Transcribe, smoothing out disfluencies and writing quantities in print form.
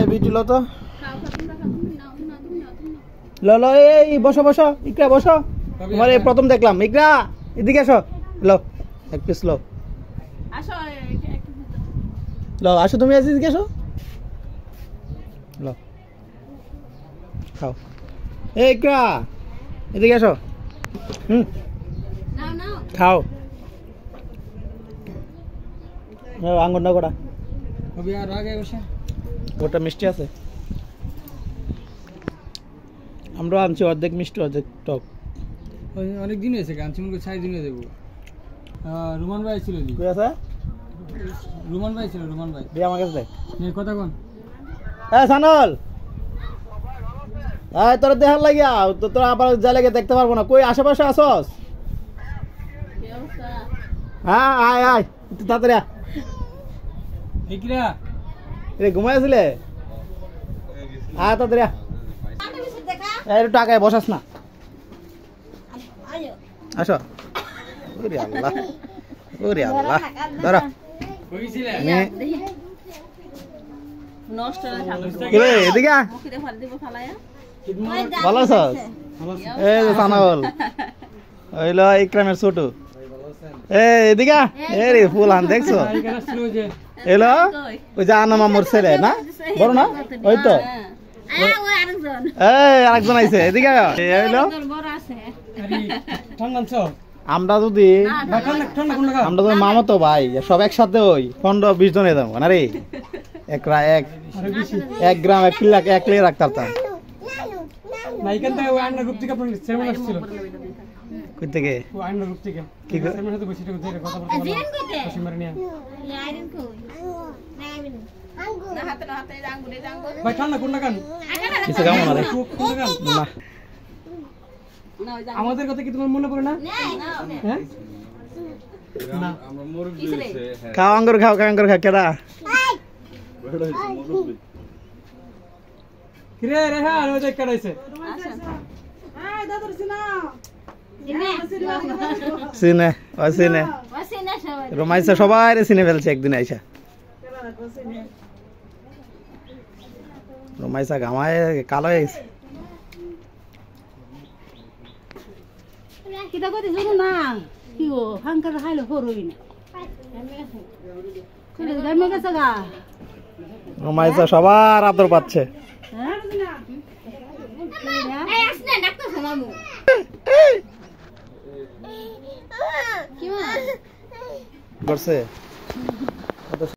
B2 লো তো লো লো এই বসো বসো ইকরা বসো তোমার এই প্রথম দেখলাম ইকরা এদিকে আসো লো এক পিস লো আসো লো আসো তুমি এদিকে আসো লো খাও এই ইকরা এদিকে আসো নাও নাও খাও আঙ্গুর না কটা अभी यार आ गए वैसे ওটা মিষ্টি আছে আমরা আনছি অর্ধেক মিষ্টি অর্ধেক টক অনেক দিন হয়েছে গান চিমকে 6 দিনে দেব রুমান ভাই ছিল দি কই আছে রুমান ভাই ছিল রুমান ভাই দে আমার কাছে দে নে কথা কোন এ সানল আয় তোর দেখার লাগিয়া তো তোরা আবার যা লাগে দেখতে পারবো না কই আশেপাশে আসস হ্যাঁ আয় আয় একটু তাড়াতাড়ি আয় ইকরা রে ঘুমাইছিলে আয় তাড়াতাড়ি আয় একটু টাকায় বসাস না আসো ওরে আল্লাহ দাঁড়া কইছিলে নষ্ট হয়ে থাকবে কি রে এদিকে আয়। মুখে ফাল দিব ফালায়া ভালো আছস এই যে সানাল হইলো ইকরামের ছোট এদিকে আয়। এ রে ফুল আন দেখছো ইকরা ছিল যে এলো ওই যে আনা মামুর ছেলে না বড় না ওই তো ওই আরেকজন এই আরেকজন আইছে এদিকে আয়। এই হইলো বড় আছে আরে ঠান্ডা ছো আমরা যদি ঠান্ডা ঠান্ডা কোন লাগা আমরা তো মামাতো ভাই সব একসাথে ওই 15-20 জনে যাবো না রে এক গ্রাম 1 লাখ 1 লাখ রাখতাম না এখান থেকে ওই আন্না গ্রুপ থেকে আপনার সেরেমনি আসছিল কই থেকে ওই আন্না গ্রুপ থেকে কি সেরেমনি সাথে বসে কথা বলতে জিরেন কইতে বসে নিয়া আইরন কই না হাতে আঙ্গুরে আঙ্গুর ভাই ঠান্ডা কোন লাগান কিছু কাম না রে কোন লাগান না না ওই আমাদের কথা কি তোমার মনে পড়ে না হ্যাঁ না আমরা মুরগি হইছে হ্যাঁ খাও আঙ্গুর খাও কেডা বড় হইছে মুরগি কিরে রে হ্যাঁ ওই দেখ কাটাইছে সিনে ওই সিনে ওসে না সবাই রোমাইসা সবাই রে সিনে ফেলছে একদিন আইসা রোমাইসা গামায় কালো হয়ে গেছে কিটা কইতে শুনো না কি ও হাঙ্কার খাইলে হরই না কোনে গামে গেছে গা রোমাইসা সবার আদর পাচ্ছে হ্যাঁ এই আসনে ডাক্তার শোনামু কি মা করছে